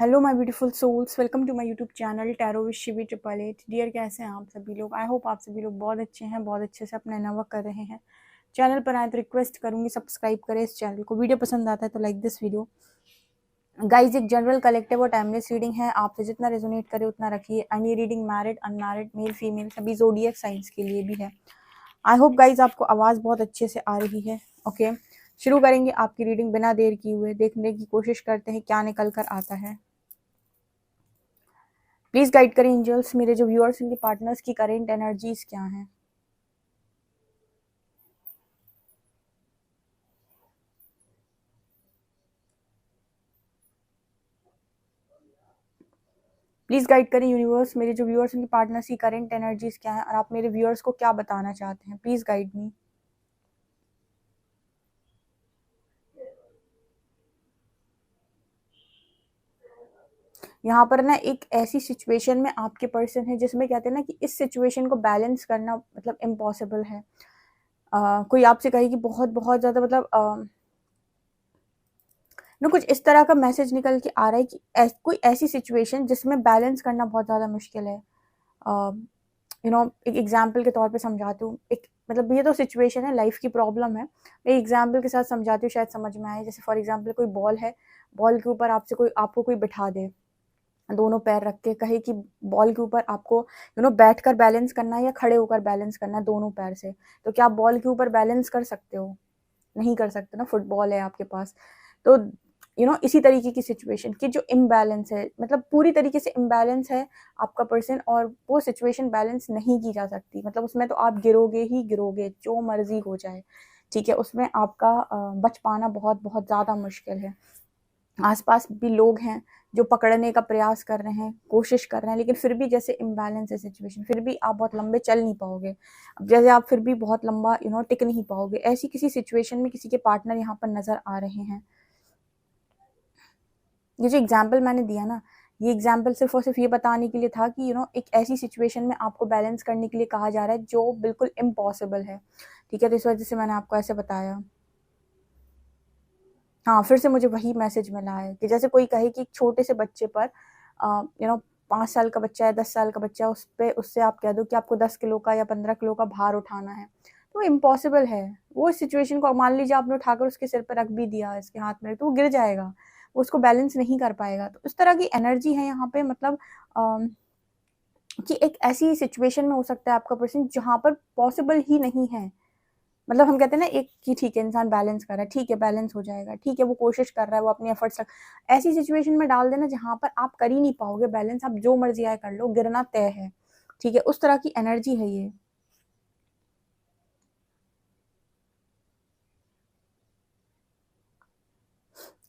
Hello my beautiful souls, welcome to my YouTube channel tarot with Shivi 888। Dear, कैसे हैं आप सभी लोग? आई होप आप सभी लोग बहुत अच्छे हैं, बहुत अच्छे से अपना नवा कर रहे हैं। चैनल पर आए तो रिक्वेस्ट करूंगी सब्सक्राइब करें इस चैनल को। वीडियो पसंद आता है तो लाइक दिस वीडियो। गाइज, एक जनरल कलेक्टिव और टाइमलेस रीडिंग है, आपसे जितना रेजोनेट करे उतना रखिए। एंड ये reading married, unmarried, male female सभी जोडियक साइंस के लिए भी है। आई होप गाइज आपको आवाज़ बहुत अच्छे से आ रही है। ओके, शुरू करेंगे आपकी रीडिंग बिना देर किए हुए। देखने की कोशिश करते हैं क्या निकल कर आता है। प्लीज गाइड करें एंजल्स, मेरे जो व्यूअर्स उनके पार्टनर्स की करेंट एनर्जीज क्या हैं। प्लीज गाइड करें यूनिवर्स, मेरे जो व्यूअर्स उनके पार्टनर्स की करेंट एनर्जीज क्या हैं और आप मेरे व्यूअर्स को क्या बताना चाहते हैं। Please guide me. यहाँ पर ना एक ऐसी सिचुएशन में आपके पर्सन है जिसमें कहते हैं ना कि इस सिचुएशन को बैलेंस करना मतलब इम्पॉसिबल है। कोई आपसे कहे कि बहुत बहुत ज्यादा मतलब ना कुछ इस तरह का मैसेज निकल के आ रहा है कि कोई ऐसी सिचुएशन जिसमें बैलेंस करना बहुत ज़्यादा मुश्किल है। एक एग्जाम्पल के तौर पे समझाती हूँ। एक मतलब ये तो सिचुएशन है, लाइफ की प्रॉब्लम है। मैं एग्जाम्पल के साथ समझाती हूँ, शायद समझ में आए। जैसे फॉर एग्जाम्पल कोई बॉल है, बॉल के ऊपर आपको कोई बिठा दे, दोनों पैर रख के कहे कि बॉल के ऊपर आपको बैठकर बैलेंस करना है या खड़े होकर बैलेंस करना है दोनों पैर से। तो क्या आप बॉल के ऊपर बैलेंस कर सकते हो? नहीं कर सकते ना, फुटबॉल है आपके पास। तो इसी तरीके की सिचुएशन की जो इम्बैलेंस है, मतलब पूरी तरीके से इम्बैलेंस है आपका पर्सन, और वो सिचुएशन बैलेंस नहीं की जा सकती। मतलब उसमें तो आप गिरोगे ही गिरोगे, जो मर्जी हो जाए। ठीक है, उसमें आपका बच पाना बहुत बहुत ज़्यादा मुश्किल है। आसपास भी लोग हैं जो पकड़ने का प्रयास कर रहे हैं, कोशिश कर रहे हैं, लेकिन फिर भी जैसे इम्बैलेंस है सिचुएशन, फिर भी आप बहुत लंबे चल नहीं पाओगे। अब जैसे आप फिर भी बहुत लंबा टिक नहीं पाओगे। ऐसी किसी सिचुएशन में किसी के पार्टनर यहाँ पर नजर आ रहे हैं। ये जो एग्जाम्पल मैंने दिया ना, ये एग्जाम्पल सिर्फ और सिर्फ ये बताने के लिए था कि एक ऐसी सिचुएशन में आपको बैलेंस करने के लिए कहा जा रहा है जो बिल्कुल इम्पॉसिबल है। ठीक है, तो इस वजह से मैंने आपको ऐसे बताया। हाँ, फिर से मुझे वही मैसेज मिला है कि जैसे कोई कहे कि एक छोटे से बच्चे पर 5 साल का बच्चा है, 10 साल का बच्चा है, उससे आप कह दो कि आपको 10 किलो का या 15 किलो का भार उठाना है, तो इम्पॉसिबल है। वो सिचुएशन को मान लीजिए आपने उठाकर उसके सिर पर रख भी दिया, इसके हाथ में, तो वो गिर जाएगा, वो उसको बैलेंस नहीं कर पाएगा। तो इस तरह की एनर्जी है यहाँ पे। मतलब कि एक ऐसी सिचुएशन में हो सकता है आपका पर्सन जहाँ पर पॉसिबल ही नहीं है। मतलब हम कहते हैं ना एक कि ठीक है इंसान बैलेंस कर रहा है, ठीक है बैलेंस हो जाएगा, ठीक है वो कोशिश कर रहा है, वो अपनी एफर्ट्स ऐसी सिचुएशन में डाल देना जहां पर आप कर ही नहीं पाओगे बैलेंस। आप जो मर्जी आए कर लो, गिरना तय है। ठीक है, उस तरह की एनर्जी है ये।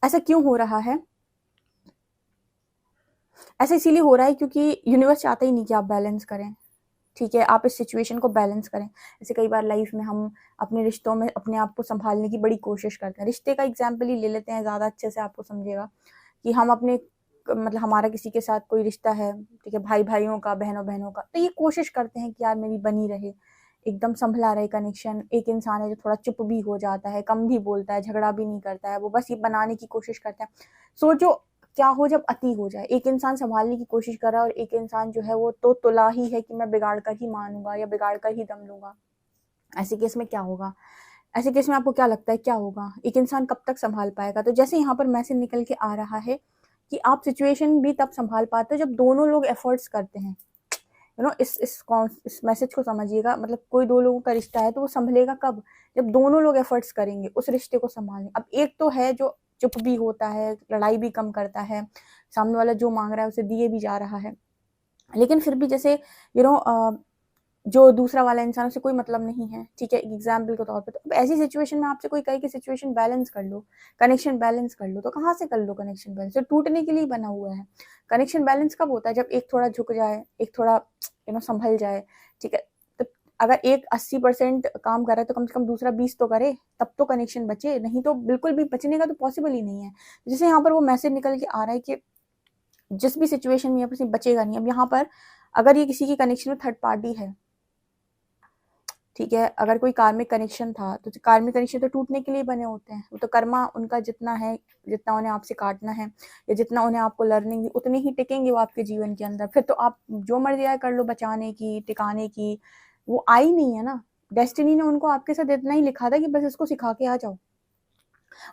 ऐसा क्यों हो रहा है? ऐसा इसीलिए हो रहा है क्योंकि यूनिवर्स चाहता ही नहीं कि आप बैलेंस करें। ठीक है, आप इस सिचुएशन को बैलेंस करें। जैसे कई बार लाइफ में हम अपने रिश्तों में अपने आप को संभालने की बड़ी कोशिश करते हैं। रिश्ते का एग्जाम्पल ही ले लेते हैं, ज़्यादा अच्छे से आपको समझेगा कि हम अपने मतलब हमारा किसी के साथ कोई रिश्ता है, ठीक है, भाई भाइयों का, बहनों बहनों का, तो ये कोशिश करते हैं कि यार मेरी बनी रहे, एकदम संभला रहे कनेक्शन। एक इंसान है जो थोड़ा चुप भी हो जाता है, कम भी बोलता है, झगड़ा भी नहीं करता है, वो बस ये बनाने की कोशिश करता है। सोचो क्या हो जब अति हो जाए। एक इंसान संभालने की कोशिश कर रहा है और एक इंसान जो है वो तो तुला ही है कि मैं बिगाड़ कर ही मानूंगा या बिगाड़ कर ही दम लूंगा। ऐसे केस में क्या होगा? ऐसे केस में आपको क्या लगता है क्या होगा? एक इंसान कब तक संभाल पाएगा? तो जैसे यहाँ पर मैसेज निकल के आ रहा है कि आप सिचुएशन भी तब संभाल पाते हो जब दोनों लोग एफर्ट्स करते हैं। इस मैसेज को समझिएगा। मतलब कोई दो लोगों का रिश्ता है तो वो संभलेगा कब? जब दोनों लोग एफर्ट्स करेंगे उस रिश्ते को संभालने। अब एक तो है जो चुप भी होता है, लड़ाई भी कम करता है, सामने वाला जो मांग रहा है उसे दिए भी जा रहा है, लेकिन फिर भी जैसे यू नो जो दूसरा वाला इंसान उसे कोई मतलब नहीं है। ठीक है, एग्जाम्पल के तौर पे। तो अब ऐसी सिचुएशन में आपसे कोई कहे कि सिचुएशन बैलेंस कर लो, कनेक्शन बैलेंस कर लो, तो कहाँ से कर लो कनेक्शन बैलेंस? तो टूटने के लिए बना हुआ है। कनेक्शन बैलेंस कब होता है? जब एक थोड़ा झुक जाए, एक थोड़ा संभल जाए। ठीक है, तो अगर एक 80% काम कर रहा है तो कम से कम दूसरा 20 तो करे, तब तो कनेक्शन बचे। नहीं तो बिल्कुल भी बचने का तो पॉसिबल ही नहीं है। जैसे यहाँ पर वो मैसेज निकल के आ रहा है कि जिस भी सिचुएशन में बचेगा नहीं। अब यहाँ पर अगर ये किसी की कनेक्शन में थर्ड पार्टी है, ठीक है, अगर कोई कार्मिक कनेक्शन था तो कार्मिक कनेक्शन तो टूटने के लिए बने होते हैं, वो तो कर्मा उनका जितना है, जितना उन्हें आपसे काटना है या जितना उन्हें आपको लर्निंग उतने ही टिकेंगे वो आपके जीवन के अंदर। फिर तो आप जो मर्जी आए कर लो बचाने की, टिकाने की, वो आई नहीं है ना। डेस्टिनी ने उनको आपके साथ इतना ही लिखा था कि बस इसको सिखा के आ जाओ,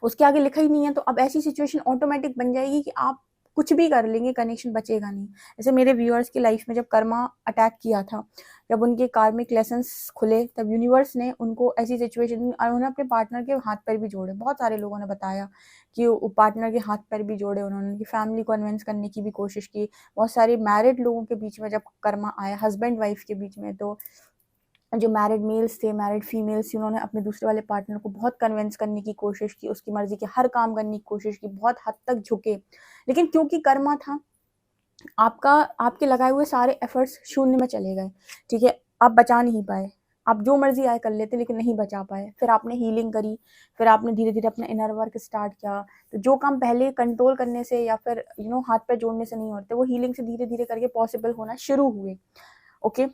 उसके आगे लिखा ही नहीं है। तो अब ऐसी सिचुएशन ऑटोमेटिक बन जाएगी कि आप कुछ भी कर लेंगे, कनेक्शन बचेगा नहीं। जैसे मेरे व्यूअर्स की लाइफ में जब कर्मा अटैक किया था, जब उनके कार्मिक लेसन्स खुले, तब यूनिवर्स ने उनको ऐसी सिचुएशन, उन्होंने अपने पार्टनर के हाथ पैर भी जोड़े। बहुत सारे लोगों ने बताया कि वो पार्टनर के हाथ पैर भी जोड़े उन्होंने, उनकी फैमिली को कन्विंस करने की भी कोशिश की। बहुत सारे मैरिड लोगों के बीच में जब कर्मा आया, हस्बैंड वाइफ के बीच में, तो जो मैरिड मेल्स थे, मैरिड फीमेल्स, उन्होंने अपने दूसरे वाले पार्टनर को बहुत कन्विंस करने की कोशिश की, उसकी मर्जी के हर काम करने की कोशिश की, बहुत हद तक झुके। लेकिन क्योंकि कर्मा था, आपका आपके लगाए हुए सारे एफर्ट्स शून्य में चले गए। ठीक है, आप बचा नहीं पाए, आप जो मर्जी आए कर लेते लेकिन नहीं बचा पाए। फिर आपने हीलिंग करी, फिर आपने धीरे धीरे अपना इनर वर्क स्टार्ट किया। तो जो काम पहले कंट्रोल करने से या फिर हाथ पैर जोड़ने से नहीं होते, वो हीलिंग से धीरे धीरे करके पॉसिबल होना शुरू हुए। ओके,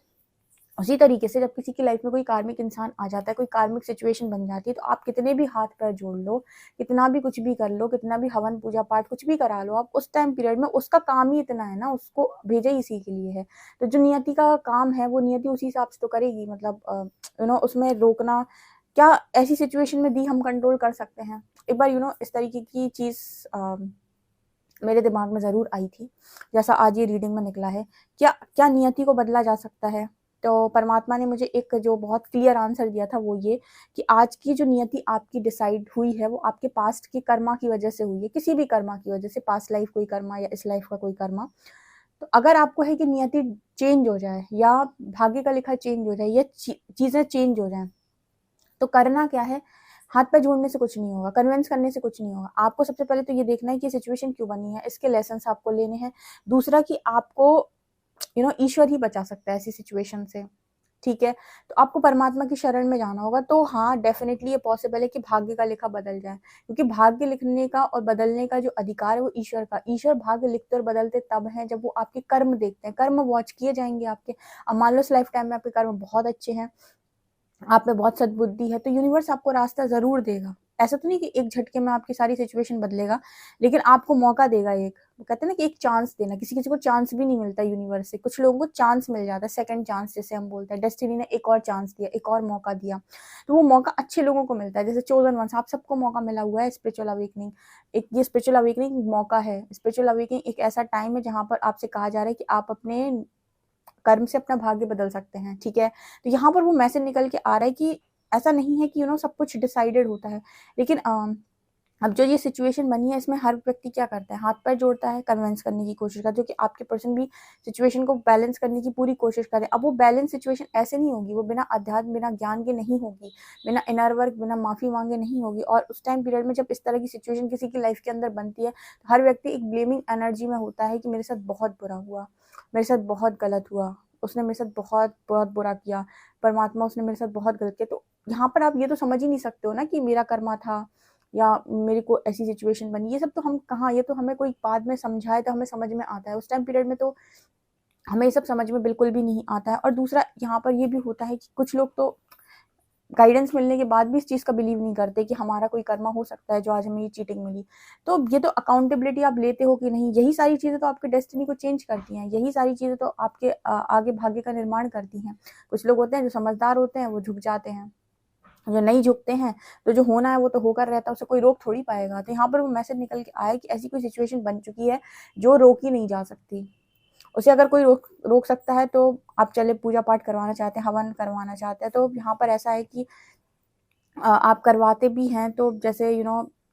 उसी तरीके से जब किसी की लाइफ में कोई कार्मिक इंसान आ जाता है, कोई कार्मिक सिचुएशन बन जाती है, तो आप कितने भी हाथ पैर जोड़ लो, कितना भी कुछ भी कर लो, कितना भी हवन पूजा पाठ कुछ भी करा लो, आप उस टाइम पीरियड में उसका काम ही इतना है ना, उसको भेजा ही इसी के लिए है। तो जो नियति का काम है वो नियति उसी हिसाब से तो करेगी। मतलब उसमें रोकना क्या, ऐसी सिचुएशन में दी हम कंट्रोल कर सकते हैं। एक बार इस तरीके की चीज मेरे दिमाग में जरूर आई थी, जैसा आज ये रीडिंग में निकला है। क्या क्या नियति को बदला जा सकता है? तो परमात्मा ने मुझे एक जो बहुत क्लियर आंसर दिया था वो ये कि आज की जो नियति आपकी डिसाइड हुई है वो आपके पास्ट की कर्मा की वजह से हुई है, किसी भी कर्मा की वजह से, पास्ट लाइफ कोई कर्मा या इस लाइफ का कोई कर्मा। तो अगर आपको है कि नियति चेंज हो जाए या भाग्य का लिखा चेंज हो जाए या चीजें चेंज हो जाए, तो करना क्या है, हाथ पैर जोड़ने से कुछ नहीं होगा, कन्विंस करने से कुछ नहीं होगा। आपको सबसे पहले तो ये देखना है कि सिचुएशन क्यों बनी है, इसके लेसन आपको लेने हैं। दूसरा कि आपको ईश्वर ही बचा सकता है ऐसी सिचुएशन से। ठीक है, तो आपको परमात्मा की शरण में जाना होगा। तो हाँ, डेफिनेटली ये पॉसिबल है कि भाग्य का लिखा बदल जाए, क्योंकि भाग्य लिखने का और बदलने का जो अधिकार है वो ईश्वर का। ईश्वर भाग्य लिखते और बदलते तब है जब वो आपके कर्म देखते हैं, कर्म वॉच किए जाएंगे आपके। अब मान लो इस लाइफ टाइम में आपके कर्म बहुत अच्छे हैं, आप में बहुत सद्बुद्धि है, तो यूनिवर्स आपको रास्ता जरूर देगा। ऐसा तो नहीं कि एक झटके में आपकी सारी सिचुएशन बदलेगा, लेकिन आपको मौका देगा। एक वो कहते हैं ना कि एक चांस देना, किसी किसी को चांस भी नहीं मिलता यूनिवर्स से, कुछ लोगों को चांस मिल जाता है, सेकंड चांस जैसे हम बोलते हैं। डेस्टिनी ने एक और चांस दिया, एक और मौका दिया, तो वो मौका अच्छे लोगों को मिलता है, जैसे चोजन वंस। आप सबको मौका मिला हुआ है स्पिरिचुअल अवेकनिंग। एक ये स्पिरिचुअल अवेकनिंग मौका है। स्पिरिचुअल अवेकनिंग एक ऐसा टाइम है जहां पर आपसे कहा जा रहा है कि आप अपने कर्म से अपना भाग्य बदल सकते हैं। ठीक है, तो यहाँ पर वो मैसेज निकल के आ रहा है कि ऐसा नहीं है कि सब कुछ डिसाइडेड होता है, लेकिन अब जो ये सिचुएशन बनी है इसमें हर व्यक्ति क्या करता है, हाथ पैर जोड़ता है, कन्विंस करने की कोशिश करता है, कि आपके पर्सन भी सिचुएशन को बैलेंस करने की पूरी कोशिश करें। अब वो बैलेंस सिचुएशन ऐसे नहीं होगी, वो बिना अध्यात्म, बिना ज्ञान के नहीं होगी, बिना इनर वर्क, बिना माफी मांगे नहीं होगी। और उस टाइम पीरियड में जब इस तरह की सिचुएशन किसी की लाइफ के अंदर बनती है, तो हर व्यक्ति एक ब्लेमिंग एनर्जी में होता है कि मेरे साथ बहुत बुरा हुआ, मेरे साथ बहुत गलत हुआ, उसने मेरे साथ बहुत बहुत बुरा किया, परमात्मा उसने मेरे साथ बहुत गलत किया। तो यहाँ पर आप ये तो समझ ही नहीं सकते हो ना कि मेरा कर्मा था या मेरे को ऐसी सिचुएशन बनी। ये सब तो हम कहाँ, ये तो हमें कोई बाद में समझाए तो हमें समझ में आता है, उस टाइम पीरियड में तो हमें ये सब समझ में बिल्कुल भी नहीं आता है। और दूसरा यहाँ पर ये भी होता है कि कुछ लोग तो गाइडेंस मिलने के बाद भी इस चीज का बिलीव नहीं करते कि हमारा कोई कर्मा हो सकता है जो आज हमें ये चीटिंग मिली। तो ये तो अकाउंटेबिलिटी आप लेते हो कि नहीं, यही सारी चीजें तो आपके डेस्टिनी को चेंज करती हैं, यही सारी चीजें तो आपके आगे भाग्य का निर्माण करती हैं। कुछ लोग होते हैं जो समझदार होते हैं, वो झुक जाते हैं, जो नहीं झुकते हैं तो जो होना है वो तो होकर रहता है, उसे कोई रोक थोड़ी पाएगा। तो यहाँ पर वो मैसेज निकल के आया कि ऐसी कोई सिचुएशन बन चुकी है जो रोक ही नहीं जा सकती। उसे अगर कोई रोक सकता है तो आप चले पूजा पाठ करवाना चाहते हैं, हवन करवाना चाहते हैं, तो यहाँ पर ऐसा है कि आप करवाते भी हैं, तो जैसे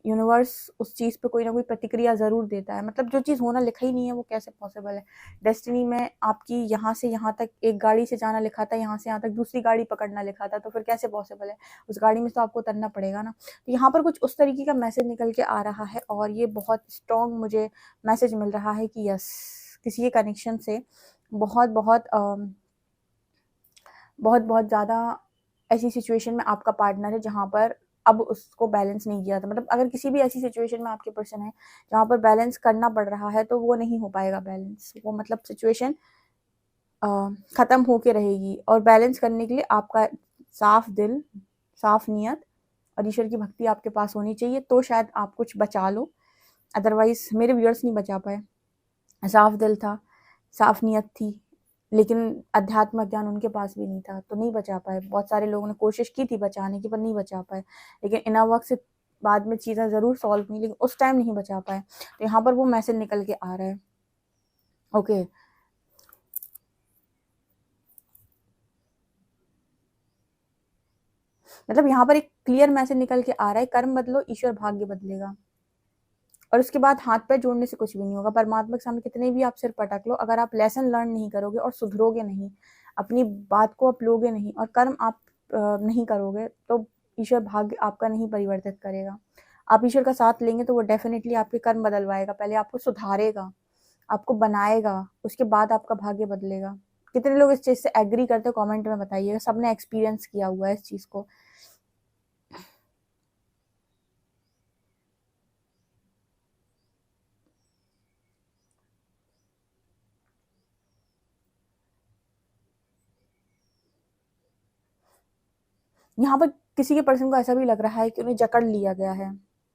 यूनिवर्स उस चीज़ पे कोई ना कोई प्रतिक्रिया ज़रूर देता है। मतलब जो चीज़ होना लिखा ही नहीं है वो कैसे पॉसिबल है। डेस्टिनी में आपकी यहाँ से यहाँ तक एक गाड़ी से जाना लिखा था, यहाँ से यहाँ तक दूसरी गाड़ी पकड़ना लिखा था, तो फिर कैसे पॉसिबल है, उस गाड़ी में तो आपको उतरना पड़ेगा ना। तो यहाँ पर कुछ उस तरीके का मैसेज निकल के आ रहा है, और ये बहुत स्ट्रॉन्ग मुझे मैसेज मिल रहा है कि यस, किसी के कनेक्शन से बहुत बहुत बहुत बहुत ज़्यादा ऐसी सिचुएशन में आपका पार्टनर है जहाँ पर अब उसको बैलेंस नहीं किया था। मतलब अगर किसी भी ऐसी सिचुएशन में आपके पर्सन है जहाँ पर बैलेंस करना पड़ रहा है, तो वो नहीं हो पाएगा बैलेंस। वो मतलब सिचुएशन खत्म होके रहेगी, और बैलेंस करने के लिए आपका साफ दिल, साफ नीयत और ईश्वर की भक्ति आपके पास होनी चाहिए, तो शायद आप कुछ बचा लो, अदरवाइज मेरे व्यूअर्स नहीं बचा पाए। साफ दिल था, साफ नीयत थी, लेकिन अध्यात्म ज्ञान उनके पास भी नहीं था, तो नहीं बचा पाए। बहुत सारे लोगों ने कोशिश की थी बचाने की, पर नहीं बचा पाए। लेकिन इनर वर्क से बाद में चीज़ें ज़रूर सॉल्व हुई, लेकिन उस टाइम नहीं बचा पाए। तो यहाँ पर वो मैसेज निकल के आ रहा है। ओके, मतलब यहाँ पर एक क्लियर मैसेज निकल के आ रहा है, कर्म बदलो, ईश्वर भाग्य बदलेगा। और उसके बाद हाथ पैर जोड़ने से कुछ भी नहीं होगा। परमात्मा के सामने कितने भी आप सिर पटक लो, अगर आप लेसन लर्न नहीं करोगे और सुधरोगे नहीं, अपनी बात को अपलोगे नहीं और कर्म आप नहीं करोगे, तो ईश्वर भाग्य आपका नहीं परिवर्तित करेगा। आप ईश्वर का साथ लेंगे तो वो डेफिनेटली आपके कर्म बदलवाएगा। पहले आपको सुधारेगा, आपको बनाएगा, उसके बाद आपका भाग्य बदलेगा। कितने लोग इस चीज़ से एग्री करते हो, कमेंट में बताइएगा। सबने एक्सपीरियंस किया हुआ है इस चीज़ को। यहाँ पर किसी के पर्सन को ऐसा भी लग रहा है कि उन्हें जकड़ लिया गया है।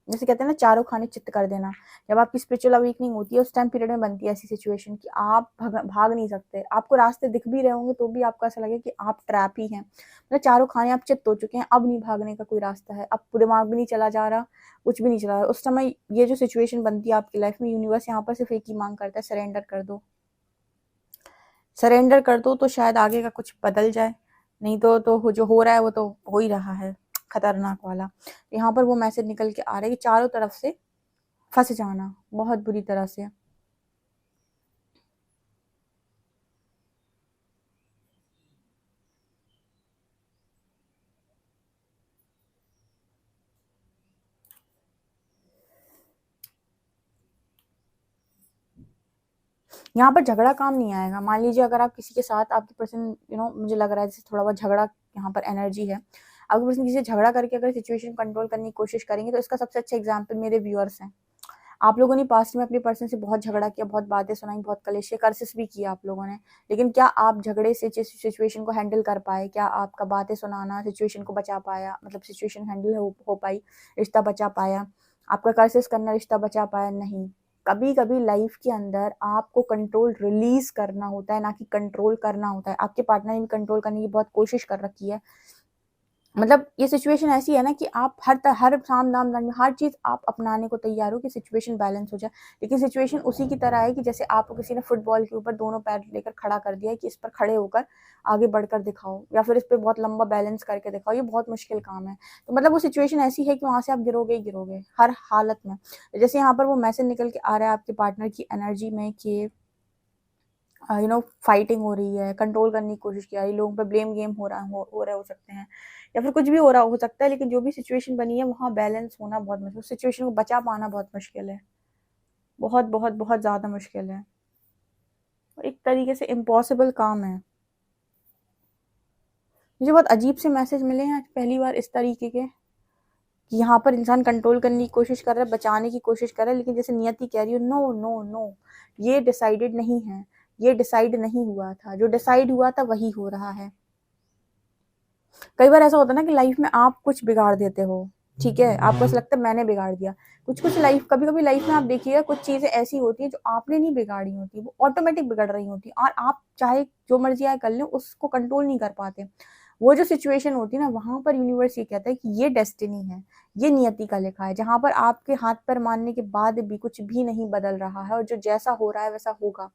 जैसे कहते हैं ना, चारों खाने चित्त कर देना। जब आपकी स्पिरिचुअल अवेकनिंग होती है, उस टाइम पीरियड में बनती है ऐसी सिचुएशन कि आप भाग नहीं सकते। आपको रास्ते दिख भी रहे होंगे तो भी आपको ऐसा लगे कि आप ट्रैप ही हैं। मतलब चारों खाने आप चित्त हो चुके हैं, अब नहीं भागने का कोई रास्ता है। अब दिमाग भी नहीं चला जा रहा, कुछ भी नहीं चला रहा। उस समय ये जो सिचुएशन बनती है आपकी लाइफ में, यूनिवर्स यहाँ पर सिर्फ एक ही मांग करता है, सरेंडर कर दो। सरेंडर कर दो तो शायद आगे का कुछ बदल जाए, नहीं तो जो हो रहा है वो तो हो ही रहा है, खतरनाक वाला। यहाँ पर वो मैसेज निकल के आ रहा है कि चारों तरफ से फंस जाना बहुत बुरी तरह से। यहाँ पर झगड़ा काम नहीं आएगा। मान लीजिए अगर आप किसी के साथ, आपकी पर्सन मुझे लग रहा है जैसे थोड़ा बहुत झगड़ा यहाँ पर एनर्जी है। आपके पर्सन किसी से झगड़ा करके अगर सिचुएशन कंट्रोल करने की कोशिश करेंगे, तो इसका सबसे अच्छा एग्जाम्पल मेरे व्यूअर्स हैं। आप लोगों ने पास्ट में अपने पर्सन से बहुत झगड़ा किया, बहुत बातें सुनाई, बहुत कलेश कर्सेस भी किया आप लोगों ने, लेकिन क्या आप झगड़े से सिचुएशन को हैंडल कर पाए? क्या आपका बातें सुनाना सिचुएशन को बचा पाया? मतलब सिचुएशन हैंडल हो पाई, रिश्ता बचा पाया? आपका कर्सेस करना रिश्ता बचा पाया? नहीं। कभी कभी लाइफ के अंदर आपको कंट्रोल रिलीज करना होता है, ना कि कंट्रोल करना होता है। आपके पार्टनर ने भी कंट्रोल करने की बहुत कोशिश कर रखी है। मतलब ये सिचुएशन ऐसी है ना कि आप हर साम दाम दंड में हर चीज आप अपनाने को तैयार हो कि सिचुएशन बैलेंस हो जाए, लेकिन सिचुएशन उसी की तरह है कि जैसे आपको किसी ने फुटबॉल के ऊपर दोनों पैर लेकर खड़ा कर दिया है कि इस पर खड़े होकर आगे बढ़कर दिखाओ, या फिर इस पर बहुत लंबा बैलेंस करके दिखाओ। ये बहुत मुश्किल काम है। तो मतलब वो सिचुएशन ऐसी है कि वहां से आप गिरोगे ही गिरोगे हर हालत में। जैसे यहाँ पर वो मैसेज निकल के आ रहा है आपके पार्टनर की एनर्जी में कि फाइटिंग हो रही है, कंट्रोल करने की कोशिश की जा रही है, लोगों पे ब्लेम गेम हो रहे हो सकते हैं, या फिर कुछ भी हो सकता है। लेकिन जो भी सिचुएशन बनी है वहाँ बैलेंस होना बहुत मुश्किल, सिचुएशन को बचा पाना बहुत मुश्किल है, बहुत बहुत बहुत ज़्यादा मुश्किल है, एक तरीके से इम्पॉसिबल काम है। मुझे बहुत अजीब से मैसेज मिले हैं आज पहली बार इस तरीके के, कि यहाँ पर इंसान कंट्रोल करने की कोशिश कर रहा है, बचाने की कोशिश कर रहा है, लेकिन जैसे नियति कह रही है नो नो नो, ये डिसाइडेड नहीं है, ये डिसाइड नहीं हुआ था, जो डिसाइड हुआ था वही हो रहा है। कई बार ऐसा होता है ना कि लाइफ में आप कुछ बिगाड़ देते हो, ठीक है, आपको ऐसा लगता है मैंने बिगाड़ दिया कुछ लाइफ, कभी कभी लाइफ में आप देखिएगा कुछ चीजें ऐसी होती है जो आपने नहीं बिगाड़ी होती, वो ऑटोमेटिक बिगड़ रही होती, और आप चाहे जो मर्जी आए कर लें, उसको कंट्रोल नहीं कर पाते। वो जो सिचुएशन होती है ना, वहां पर यूनिवर्स ये कहता है कि ये डेस्टिनी है, ये नियति का लिखा है, जहां पर आपके हाथ पर मानने के बाद भी कुछ भी नहीं बदल रहा है, और जो जैसा हो रहा है वैसा होगा।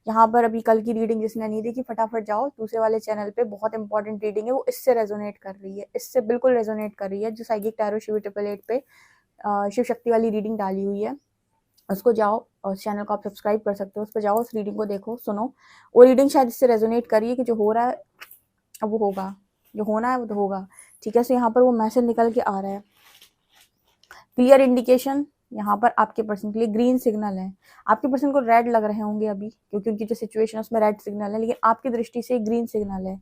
यहाँ पर अभी कल की रीडिंग जिसने नहीं देखी, फटाफट जाओ दूसरे वाले चैनल पे, बहुत इंपॉर्टेंट रीडिंग है, वो इससे रेजोनेट कर रही है, इससे बिल्कुल रेजोनेट कर रही है। जो साइकिक टैरो शिव 888 पे शिव शक्ति वाली रीडिंग डाली हुई है, उसको जाओ, और चैनल को आप सब्सक्राइब कर सकते हो, उस पर जाओ, उस रीडिंग को देखो, सुनो। वो रीडिंग शायद इससे रेजोनेट करिए कि जो हो रहा है अब वो होगा, जो होना है वो तो होगा। ठीक है, सो यहाँ पर वो मैसेज निकल के आ रहा है, क्लियर इंडिकेशन। यहाँ पर आपके पर्सन के लिए ग्रीन सिग्नल है। आपके पर्सन को रेड लग रहे होंगे अभी, क्योंकि उनकी जो सिचुएशन है उसमें रेड सिग्नल है, लेकिन आपकी दृष्टि से ग्रीन सिग्नल है।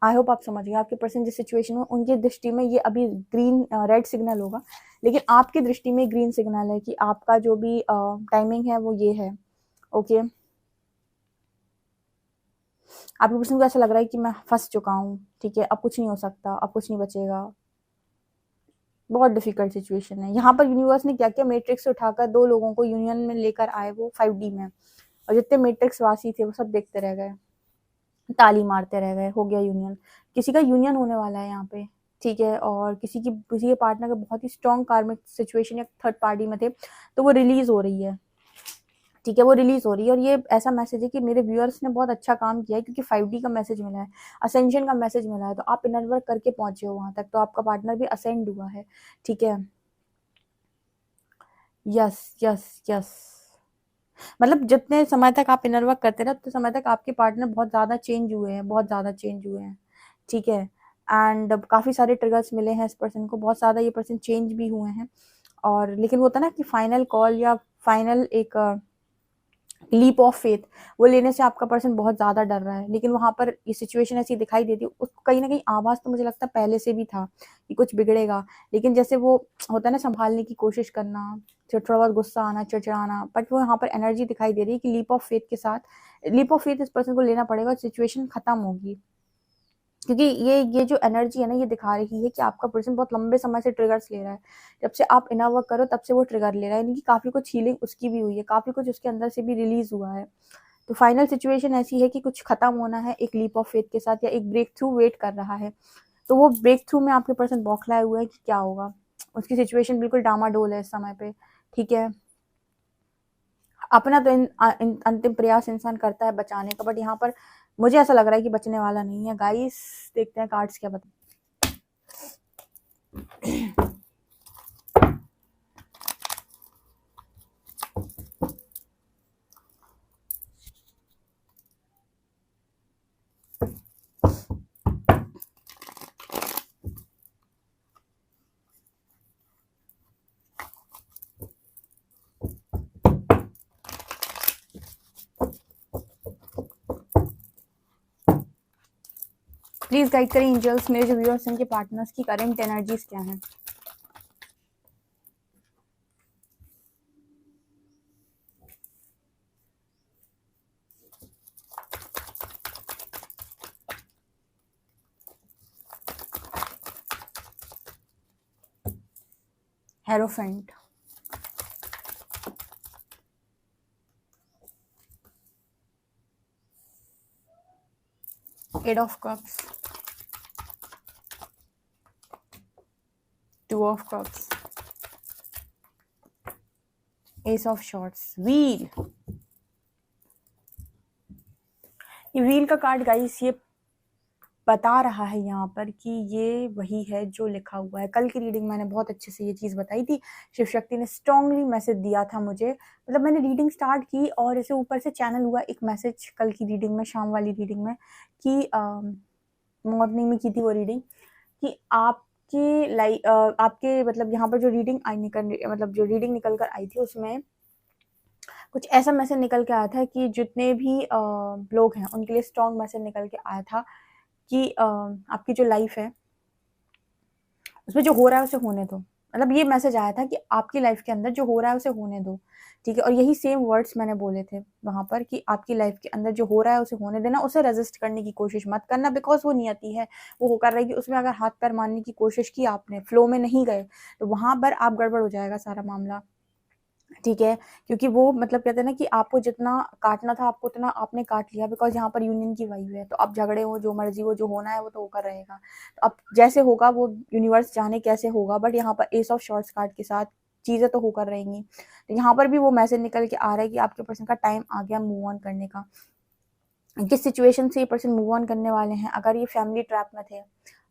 आई होप आप समझ गए, आपके पर्सन जिस सिचुएशन में, उनकी दृष्टि में ये अभी ग्रीन रेड सिग्नल होगा, लेकिन आपकी दृष्टि में ग्रीन सिग्नल है कि आपका जो भी टाइमिंग है वो ये है। ओके, आपके पर्सन को ऐसा लग रहा है कि मैं फंस चुका हूँ, ठीक है, अब कुछ नहीं हो सकता, अब कुछ नहीं बचेगा। बहुत डिफिकल्ट सिचुएशन है। यहाँ पर यूनिवर्स ने क्या किया, मैट्रिक्स से उठाकर 2 लोगों को यूनियन में लेकर आए वो 5D में, और जितने मैट्रिक्स वासी थे वो सब देखते रह गए, ताली मारते रह गए, हो गया यूनियन। किसी का यूनियन होने वाला है यहाँ पे, ठीक है, और किसी के पार्टनर का बहुत ही स्ट्रॉन्ग कार्मिक सिचुएशन या थर्ड पार्टी में थे, तो वो रिलीज हो रही है, ठीक है, वो रिलीज हो रही है। और ये ऐसा मैसेज है कि मेरे व्यूअर्स ने बहुत अच्छा काम किया है, क्योंकि 5D का मैसेज मिला है, असेंशन का मैसेज मिला है, तो आप इनर वर्क करके पहुंचे हो वहां तक, तो आपका पार्टनर भी असेंड हुआ है, ठीक है। यस यस यस, मतलब जितने समय तक आप इनर वर्क करते रहे उतने समय तक आपके पार्टनर बहुत ज़्यादा चेंज हुए हैं, बहुत ज़्यादा चेंज हुए हैं, ठीक है। एंड काफ़ी सारे ट्रिगर्स मिले हैं इस पर्सन को, बहुत ज़्यादा ये पर्सन चेंज भी हुए हैं। और लेकिन वो होता ना कि फाइनल कॉल या फाइनल एक लीप ऑफ फेथ, वो लेने से आपका पर्सन बहुत ज़्यादा डर रहा है। लेकिन वहाँ पर ये सिचुएशन ऐसी दिखाई देती है, उसको कहीं ना कहीं आवाज़ तो मुझे लगता है पहले से भी था कि कुछ बिगड़ेगा, लेकिन जैसे वो होता है ना संभालने की कोशिश करना, थोड़ा बहुत गुस्सा आना, चिड़चिड़ाना, बट वो यहाँ पर एनर्जी दिखाई दे रही है कि लीप ऑफ फेथ के साथ, लीप ऑफ फेथ इस पर्सन को लेना पड़ेगा, सिचुएशन खत्म होगी। क्योंकि ये जो एनर्जी है ना, ये दिखा रही है कि आपका पर्सन बहुत लंबे समय से ट्रिगर्स ले रहा है, जब से आप इनर वर्क करो तब से वो ट्रिगर ले रहा है, यानी कि काफ़ी कुछ हीलिंग उसकी भी हुई है, काफ़ी कुछ उसके अंदर से भी रिलीज हुआ है। तो फाइनल सिचुएशन ऐसी है कि कुछ खत्म होना है एक लीप ऑफ फेथ के साथ, या एक ब्रेक थ्रू वेट कर रहा है। तो वो ब्रेक थ्रू में आपके पर्सन बौखलाए हुए है कि क्या होगा, उसकी सिचुएशन बिल्कुल डामाडोल है इस समय पे, ठीक है। अपना तो अंतिम प्रयास इंसान करता है बचाने का, बट यहाँ पर मुझे ऐसा लग रहा है कि बचने वाला नहीं है गाइस। देखते हैं कार्ड्स क्या बता। प्लीज गाइड करें एंजल्स, मेरे जो व्यूअर्स हैं उनके पार्टनर्स की करंट एनर्जीज क्या हैं। Hierophant, eight of cups, two of cups, ace of swords, wheel. ये व्हील का कार्ड गाइस ये बता रहा है यहाँ पर कि ये वही है जो लिखा हुआ है। कल की रीडिंग मैंने बहुत अच्छे से ये चीज़ बताई थी, शिव शक्ति ने स्ट्रांगली मैसेज दिया था मुझे, मतलब मैंने रीडिंग स्टार्ट की और इसे ऊपर से चैनल हुआ एक मैसेज कल की रीडिंग में, शाम वाली रीडिंग में, कि मॉर्निंग में की थी वो रीडिंग, कि आपके मतलब यहाँ पर जो रीडिंग मतलब जो रीडिंग निकल कर आई थी उसमें कुछ ऐसा मैसेज निकल के आया था कि जितने भी लोग हैं उनके लिए स्ट्रॉन्ग मैसेज निकल के आया था कि आपकी जो लाइफ है उसमें जो हो रहा है उसे होने दो। मतलब ये मैसेज आया था कि आपकी लाइफ के अंदर जो हो रहा है उसे होने दो, ठीक है। और यही सेम वर्ड्स मैंने बोले थे वहां पर कि आपकी लाइफ के अंदर जो हो रहा है उसे होने देना, उसे रेजिस्ट करने की कोशिश मत करना, बिकॉज वो नियति है, वो होकर रहेगी। उसमें अगर हाथ पैर मारने की कोशिश की, आपने फ्लो में नहीं गए, तो वहां पर आप गड़बड़ हो जाएगा सारा मामला, ठीक है। क्योंकि वो मतलब कहते हैं ना कि आपको जितना काटना था आपको उतना आपने काट लिया, बिकॉज यहाँ पर यूनियन की वाइब है। तो अब झगड़े हो, जो मर्जी हो, जो होना है वो तो होकर रहेगा। तो अब जैसे होगा वो यूनिवर्स जाने कैसे होगा, बट यहाँ पर एस ऑफ शॉर्ट्स कार्ड के साथ चीज़ें तो होकर रहेंगी। तो यहाँ पर भी वो मैसेज निकल के आ रहा है कि आपके पर्सन का टाइम आ गया मूव ऑन करने का। किस सिचुएशन से ये पर्सन मूव ऑन करने वाले हैं? अगर ये फैमिली ट्रैप में थे,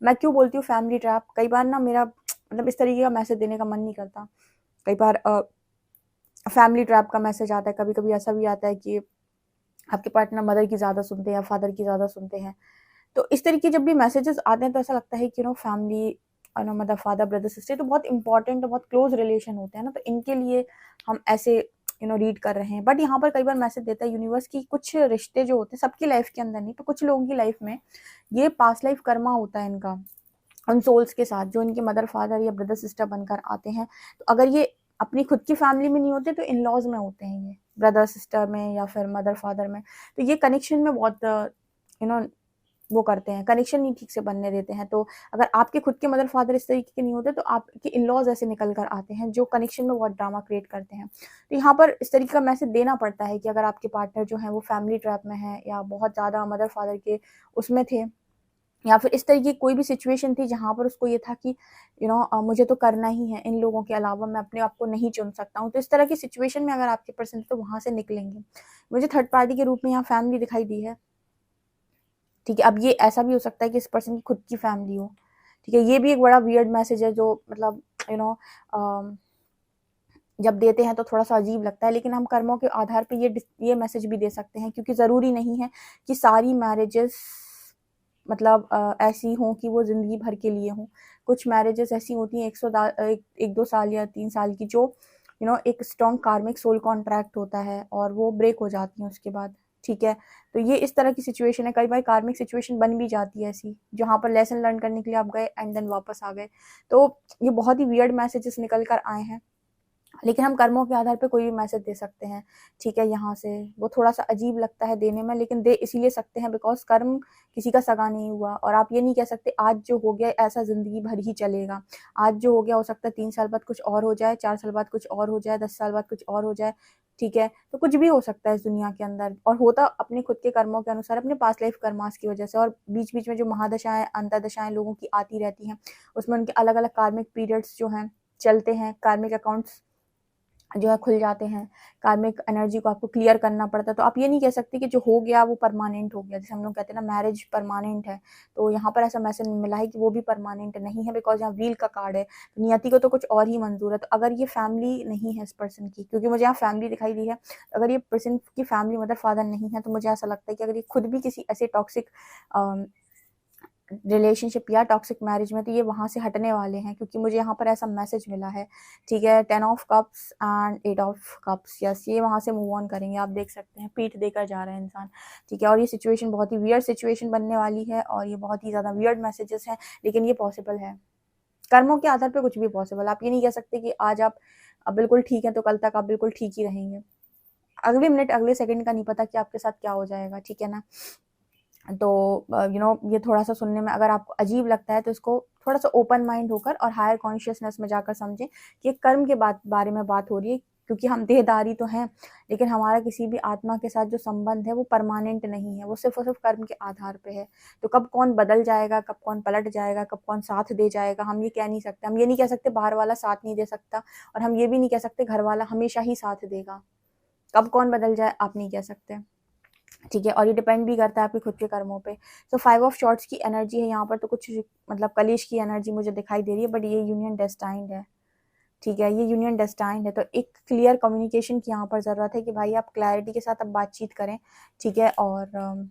मैं क्यों बोलती हूँ फैमिली ट्रैप, कई बार ना मेरा मतलब इस तरीके का मैसेज देने का मन नहीं करता, कई बार फैमिली ट्रैप का मैसेज आता है, कभी कभी ऐसा भी आता है कि आपके पार्टनर मदर की ज़्यादा सुनते हैं या फादर की ज़्यादा सुनते हैं। तो इस तरीके जब भी मैसेजेस आते हैं तो ऐसा लगता है कि family mother father brother sister तो बहुत इंपॉर्टेंट और बहुत क्लोज रिलेशन होते हैं ना, तो इनके लिए हम ऐसे रीड कर रहे हैं। बट यहाँ पर कई बार मैसेज देता है यूनिवर्स की, कुछ रिश्ते जो होते हैं सबकी लाइफ के अंदर नहीं, तो कुछ लोगों की लाइफ में ये पास्ट लाइफ कर्मा होता है इनका, उन सोल्स के साथ जो इनके मदर फादर या ब्रदर सिस्टर बनकर आते हैं। तो अगर ये अपनी खुद की फैमिली में नहीं होते तो इन लॉज में होते हैं, ये ब्रदर सिस्टर में या फिर मदर फादर में। तो ये कनेक्शन में बहुत यू नो वो करते हैं, कनेक्शन नहीं ठीक से बनने देते हैं। तो अगर आपके खुद के मदर फादर इस तरीके के नहीं होते, तो आपके इन-लॉज़ ऐसे निकल कर आते हैं जो कनेक्शन में बहुत ड्रामा क्रिएट करते हैं। तो यहाँ पर इस तरीके का मैसेज देना पड़ता है कि अगर आपके पार्टनर जो हैं वो फैमिली ट्रैप में हैं या बहुत ज़्यादा मदर फादर के उसमें थे, या फिर इस तरीके की कोई भी सिचुएशन थी जहाँ पर उसको ये था कि मुझे तो करना ही है, इन लोगों के अलावा मैं अपने आप को नहीं चुन सकता हूँ। तो इस तरह की सिचुएशन में अगर आपके पर्सन तो वहाँ से निकलेंगे। मुझे थर्ड पार्टी के रूप में यहाँ फैमिली दिखाई दी है। ठीक है, अब ये ऐसा भी हो सकता है कि इस पर्सन की खुद की फैमिली हो। ठीक है, ये भी एक बड़ा वियर्ड मैसेज है जो मतलब यू नो जब देते हैं तो थोड़ा-सा अजीब लगता है, लेकिन हम कर्मों के आधार पे ये मैसेज भी दे सकते हैं, क्योंकि ज़रूरी नहीं है कि सारी मैरिजेस मतलब ऐसी हों कि वो ज़िंदगी भर के लिए हों। कुछ मैरिजेस ऐसी होती हैं 1-2 साल या 3 साल की, जो एक स्ट्रॉन्ग कार्मिक सोल कॉन्ट्रैक्ट होता है और वो ब्रेक हो जाती हैं उसके बाद। ठीक है? तो ये इस तरह की सिचुएशन है, कई बार कार्मिक सिचुएशन बन भी जाती है ऐसी, जहाँ पर लेसन लर्न करने के लिए आप गए एंड देन वापस आ गए। तो ये बहुत ही वियर्ड मैसेजेस निकल कर आए हैं। लेकिन हम कर्मों के आधार पे कोई भी मैसेज दे सकते हैं, ठीक है, यहाँ से। वो थोड़ा-सा अजीब लगता है देने में, लेकिन दे इसीलिए सकते हैं बिकॉज़ कर्म किसी का सगा नहीं हुआ, और आप ये नहीं कह सकते आज जो हो गया ऐसा ज़िंदगी भर ही चलेगा। आज जो हो गया हो सकता है 3 साल बाद कुछ और हो जाए, 4 साल बाद कुछ और हो जाए, 10 साल बाद कुछ और हो जाए, ठीक है? तो कुछ भी हो सकता है इस दुनिया के अंदर, और होता अपने खुद के कर्मों के अनुसार, अपने पास्ट लाइफ कर्मास की वजह से। और बीच-बीच में जो महादशाएँ, अंतर्दशाएँ लोगों की आती रहती हैं, उसमें उनके अलग-अलग कार्मिक पीरियड्स जो हैं, चलते हैं, कार्मिक अकाउंट्स जो है खुल जाते हैं, कार्मिक एनर्जी को आपको क्लियर करना पड़ता है। तो आप ये नहीं कह सकते कि जो हो गया वो परमानेंट हो गया। जैसे हम लोग कहते हैं ना मैरिज परमानेंट है, तो यहाँ पर ऐसा मैसेज मिला है कि वो भी परमानेंट नहीं है, बिकॉज़ यहाँ व्हील का कार्ड है। तो नियति को तो कुछ और ही मंज़ूर है। तो अगर ये फैमिली नहीं है इस पर्सन की, क्योंकि मुझे यहाँ फैमिली दिखाई दी है, अगर ये पर्सन की फैमिली मदर फादर नहीं है, तो मुझे ऐसा लगता है कि अगर ये खुद भी किसी ऐसे टॉक्सिक अ, रिलेशनशिप या टॉक्सिक मैरिज में, तो ये वहाँ से हटने वाले हैं, क्योंकि मुझे यहाँ पर ऐसा मैसेज मिला है। ठीक है, 10 of cups and 8 of cups, yes, ये वहाँ से मूव ऑन करेंगे। आप देख सकते हैं पीठ देकर जा रहा है इंसान। ठीक है, और ये सिचुएशन बहुत ही वियर्ड सिचुएशन बनने वाली है, और ये बहुत ही ज़्यादा वियर्ड मैसेजेस हैं, लेकिन ये पॉसिबल है। कर्मों के आधार पर कुछ भी पॉसिबल। आप ये नहीं कह सकते कि आज आप बिल्कुल ठीक हैं तो कल तक आप बिल्कुल ठीक ही रहेंगे। अगले मिनट अगले सेकंड का नहीं पता कि आपके साथ क्या हो जाएगा, ठीक है ना? तो ये थोड़ा-सा सुनने में अगर आपको अजीब लगता है, तो इसको थोड़ा-सा ओपन माइंड होकर और हायर कॉन्शियसनेस में जाकर समझें कि कर्म के बारे में बात हो रही है, क्योंकि हम देहधारी तो हैं, लेकिन हमारा किसी भी आत्मा के साथ जो संबंध है वो परमानेंट नहीं है, वो सिर्फ़ और सिर्फ़ कर्म के आधार पे है। तो कब कौन बदल जाएगा, कब कौन पलट जाएगा, कब कौन साथ दे जाएगा, हम ये कह नहीं सकते। हम ये नहीं कह सकते बाहर वाला साथ नहीं दे सकता, और हम ये भी नहीं कह सकते घर वाला हमेशा ही साथ देगा। कब कौन बदल जाए आप नहीं कह सकते। ठीक है, और ये डिपेंड भी करता है आपके खुद के कर्मों पे। तो 5 ऑफ शॉर्ट्स की एनर्जी है यहाँ पर, तो कुछ मतलब कलेश की एनर्जी मुझे दिखाई दे रही है, बट ये यूनियन डेस्टाइन्ड है। ठीक है, ये यूनियन डेस्टाइन्ड है, तो एक क्लियर कम्युनिकेशन की यहाँ पर ज़रूरत है कि भाई आप क्लैरिटी के साथ अब बातचीत करें, ठीक है? और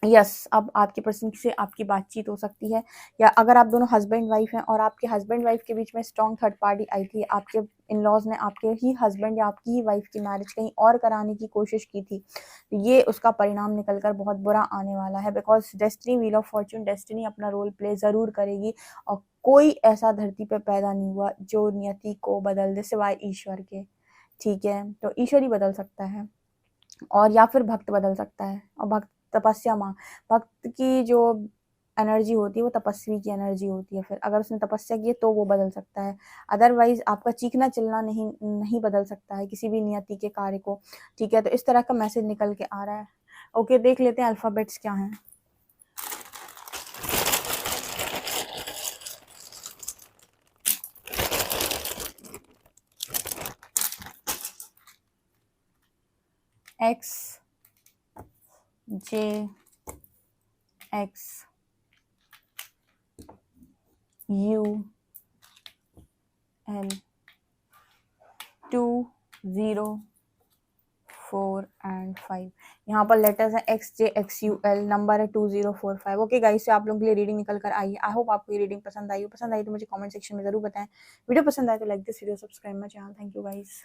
यस, अब आपके पर्सन से आपकी बातचीत हो सकती है, या अगर आप दोनों हस्बैंड वाइफ हैं और आपके हस्बैंड वाइफ के बीच में स्ट्रॉन्ग थर्ड पार्टी आई थी, आपके इन-लॉज़ ने आपके ही हस्बैंड या आपकी ही वाइफ की मैरिज कहीं और कराने की कोशिश की थी, तो ये उसका परिणाम निकल कर बहुत बुरा आने वाला है, because destiny, wheel of Fortune, destiny अपना रोल प्ले ज़रूर करेगी, और कोई ऐसा धरती पे पैदा नहीं हुआ जो नियति को बदल दे सिवाय ईश्वर के। ठीक है? तो ईश्वर ही बदल सकता है, और या फिर भक्त बदल सकता है, और भक्त तपस्या माँ भक्त की जो एनर्जी होती है वो तपस्वी की एनर्जी होती है, फिर अगर उसने तपस्या की है तो वो बदल सकता है। अदरवाइज़ आपका चीखना-चिल्लाना नहीं नहीं बदल सकता है किसी भी नियति के कार्य को, ठीक है? तो इस तरह का मैसेज निकल के आ रहा है। ओके, देख लेते हैं अल्फ़ाबेट्स क्या हैं। X, J, x, you, L, 2, 0, 4 and 5। यहाँ पर लेटर्स हैं x, J, x, you, L, number है 2045। ओके गाइस, से आप लोगों के लिए रीडिंग निकल कर आई है। आई होप आपको ये रीडिंग पसंद आई हो। पसंद आई तो मुझे कमेंट सेक्शन में ज़रूर बताएं। वीडियो पसंद आए तो like this video, subscribe my channel. Thank you guys.